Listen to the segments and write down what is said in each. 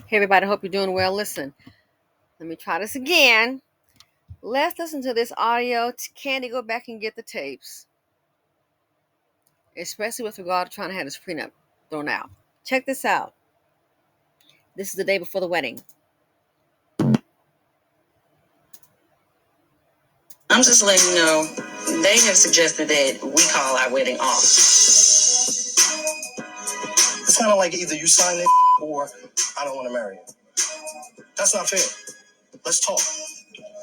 Hey, everybody, I hope you're doing well. Listen, let me try this again. Let's listen to this audio. Candy, go back and get the tapes, especially with regard to trying to have this prenup thrown out. Check this out. This is the day before the wedding. I'm just letting you know, they have suggested that we call our wedding off. It's kind of like either you sign it or I don't want to marry you. That's not fair. Let's talk.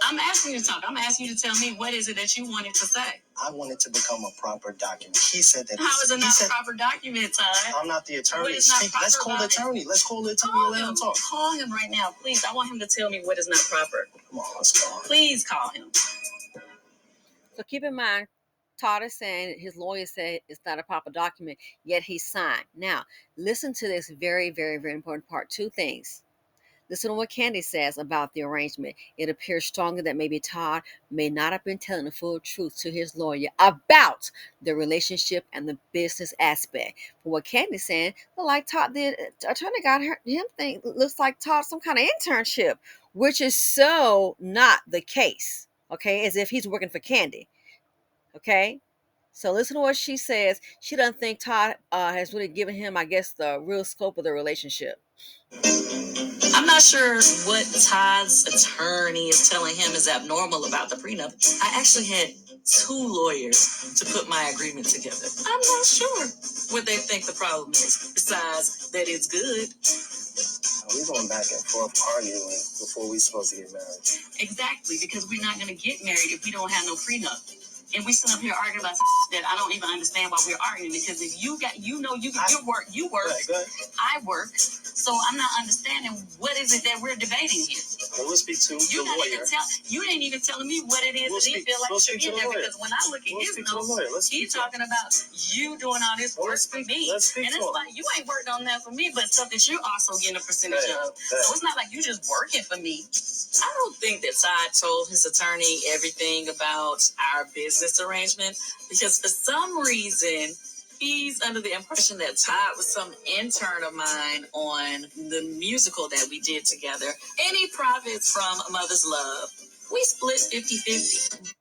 I'm asking you to talk. I'm asking you to tell me what is it that you wanted to say. I want it to become a proper document. He said that. How is it not a proper document, Todd? I'm not the attorney. What is not proper? Let's call the attorney. Let's call the attorney and let him talk. Call him right now, please. I want him to tell me what is not proper. Come on, let's call him. Please call him. So keep in mind, Todd is saying his lawyer said it's not a proper document, yet he signed. Now, listen to this very, very, very important part. Two things. Listen to what Candy says about the arrangement. It appears strongly that maybe Todd may not have been telling the full truth to his lawyer about the relationship and the business aspect. But what Candy's saying, like Todd, the attorney got him think looks like Todd some kind of internship, which is so not the case. Okay, as if he's working for Candy. Okay, so listen to what she says. She doesn't think Todd has really given him, I guess, the real scope of the relationship. I'm not sure what Todd's attorney is telling him is abnormal about the prenup. I actually had two lawyers to put my agreement together. I'm not sure what they think the problem is, besides that it's good. We're going back and forth arguing before we're supposed to get married. Exactly, because we're not going to get married if we don't have no prenup. And we sit up here arguing about that I don't even understand why we're arguing, because if you got, you work, right, I work. So I'm not understanding what is it that we're debating here. Well, we'll speak to you. You ain't even telling me what it is that he feel like should get there, because when I look at his notes, he's talking about you doing all this work for me. And it's like, you ain't worked on that for me, but stuff that you're also getting a percentage of. So it's not like you just working for me. I don't think that Todd told his attorney everything about our business arrangement, because for some reason he's under the impression that Todd was some intern of mine on the musical that we did together. Any profits from Mother's Love, we split 50-50.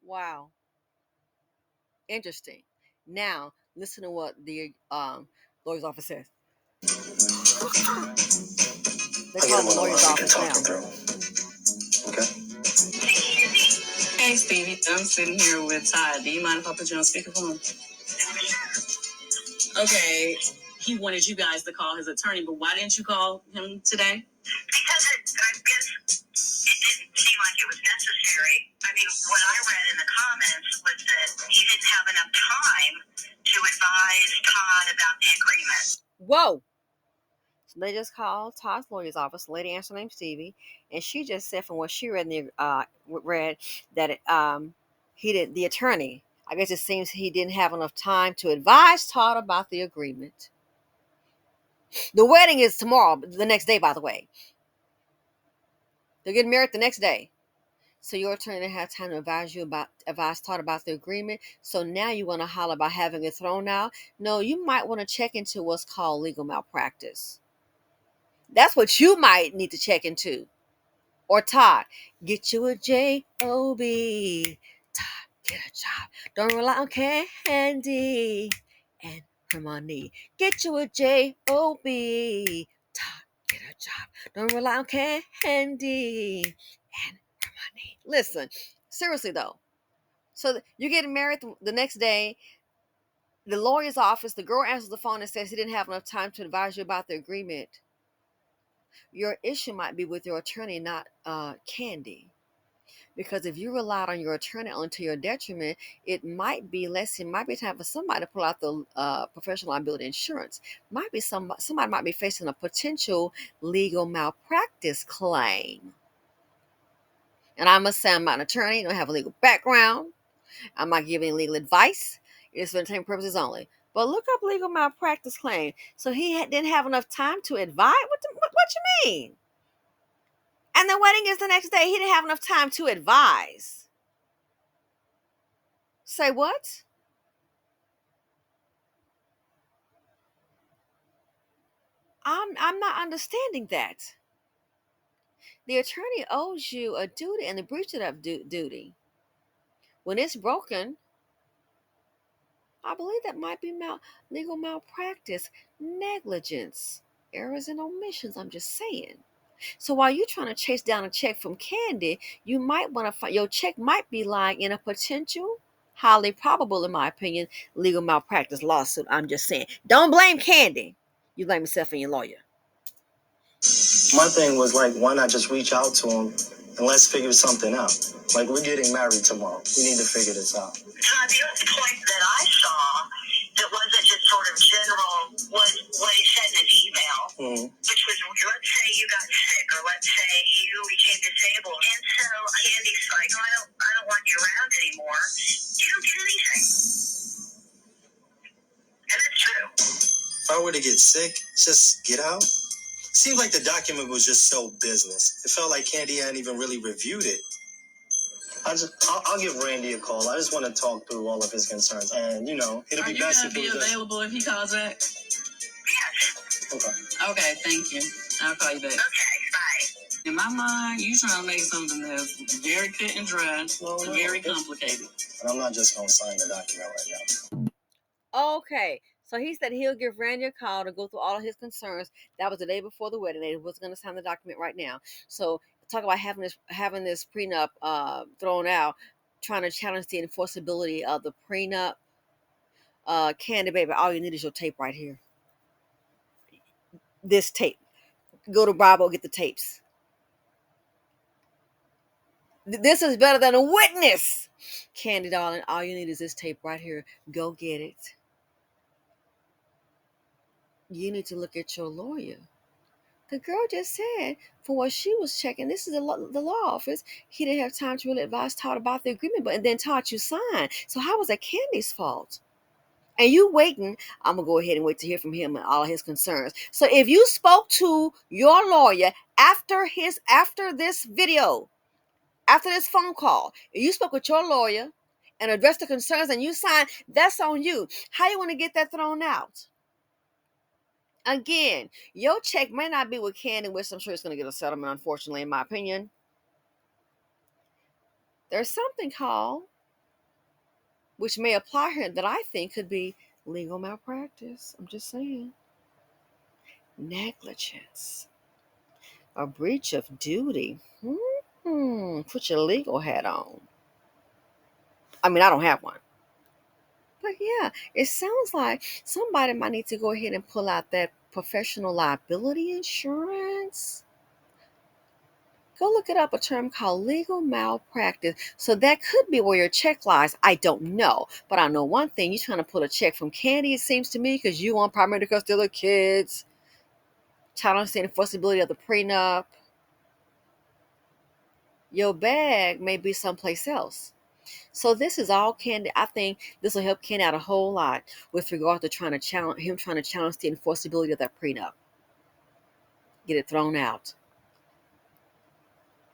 Wow. Interesting. Now, listen to what the lawyer's office says. They call the lawyer's office now. Okay. Hey, Stevie. I'm sitting here with Todd. Do you mind if I put you on speakerphone? Okay. He wanted you guys to call his attorney, but why didn't you call him today? Because I guess it didn't seem like it was necessary. I mean, what I read in the comments was that he didn't have enough time to advise Todd about the agreement. Whoa. So they just called Todd's lawyer's office. The lady answered, named Stevie, and she just said from what she read in the that he did, the attorney. I guess it seems he didn't have enough time to advise Todd about the agreement. The wedding is tomorrow, the next day, by the way. They're getting married the next day. So your attorney didn't have time to advise Todd about the agreement. So now you want to holler about having it thrown out. No, you might want to check into what's called legal malpractice. That's what you might need to check into. Or Todd, get you a job. Todd, get a job. Don't rely on candy and her money. Get you a job. Todd, get a job. Don't rely on candy and her money. Listen, seriously though. So you're getting married the next day. The lawyer's office, the girl answers the phone and says he didn't have enough time to advise you about the agreement. Your issue might be with your attorney, not Candy. Because if you relied on your attorney onto your detriment, it might be time for somebody to pull out the professional liability insurance. Might be somebody might be facing a potential legal malpractice claim. And I must say, I'm not an attorney, don't have a legal background. I'm not giving legal advice. It's for entertainment purposes only. But look up legal malpractice claim. So he didn't have enough time to advise. What you mean? And the wedding is the next day. He didn't have enough time to advise. Say what? I'm not understanding that. The attorney owes you a duty, and the breach of that duty, when it's broken, I believe that might be legal malpractice, negligence, errors and omissions. I'm just saying. So while you're trying to chase down a check from Kandi, you might want to find your check might be lying in a potential, highly probable, in my opinion, legal malpractice lawsuit. I'm just saying. Don't blame Kandi. You blame yourself and your lawyer. My thing was like, why not just reach out to him and let's figure something out? Like, we're getting married tomorrow. We need to figure this out. The only point that I saw that wasn't just sort of general was what he said in his email, which was, let's say you got sick, or let's say you became disabled, and so Candy's like, no, I don't want you around anymore. You don't get anything, and that's true. If I were to get sick, just get out. Seems like the document was just so business. It felt like Kandi hadn't even really reviewed it. I'll give Randy a call. I just want to talk through all of his concerns, and it'll be best if it was available if he calls back. Yes. Okay. Thank you. I'll call you back. Okay. Bye. In my mind, you trying to make something that's very cut and dry, very complicated. And I'm not just gonna sign the document right now. Okay. So he said he'll give Randy a call to go through all of his concerns. That was the day before the wedding. They was going to sign the document right now. So talk about having this prenup thrown out, trying to challenge the enforceability of the prenup. Kandi, baby, all you need is your tape right here. This tape. Go to Bravo, get the tapes. This is better than a witness. Kandi, darling, all you need is this tape right here. Go get it. You need to look at your lawyer. The girl just said, for what she was checking, this is the law office. He didn't have time to really advise Todd about the agreement, but then Todd, you signed. So how was that Candy's fault? And you waiting, I'm going to go ahead and wait to hear from him and all of his concerns. So if you spoke to your lawyer after this video, after this phone call, if you spoke with your lawyer and addressed the concerns and you signed, that's on you. How you want to get that thrown out? Again, your check may not be with Kandi, which I'm sure it's going to get a settlement, unfortunately, in my opinion. There's something called, which may apply here, that I think could be legal malpractice. I'm just saying. Negligence. A breach of duty. Put your legal hat on. I mean, I don't have one. But yeah, it sounds like somebody might need to go ahead and pull out that professional liability insurance. Go look it up, a term called legal malpractice. So that could be where your check lies. I don't know. But I know one thing. You're trying to pull a check from Kandi, it seems to me, because you want primary custody of the kids. Challenge the enforceability of the prenup. Your bag may be someplace else. So this is all Kandi. I think this will help Kandi out a whole lot with regard to trying to challenge the enforceability of that prenup. Get it thrown out.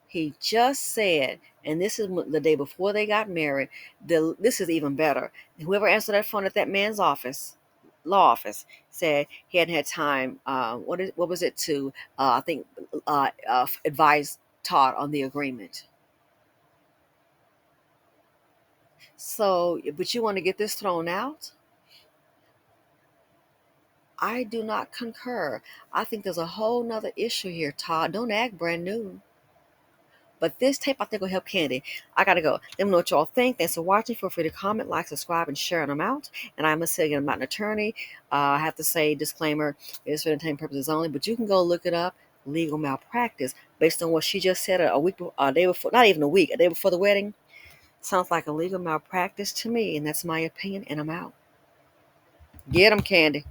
He just said, and this is the day before they got married, this is even better. Whoever answered that phone at that man's office, law office, said he hadn't had time, what was it to, I think, advise Todd on the agreement. So, but you want to get this thrown out? I do not concur. I think there's a whole nother issue here, Todd. Don't act brand new. But this tape, I think, will help Kandi. I got to go. Let me know what y'all think. Thanks for watching. Feel free to comment, like, subscribe, and share them out. And I must say again, I'm not an attorney. I have to say, disclaimer, it's for entertainment purposes only. But you can go look it up. Legal malpractice. Based on what she just said a day before, not even a week, a day before the wedding. Sounds like a legal malpractice to me. And that's my opinion. And I'm out. Get them, Kandi.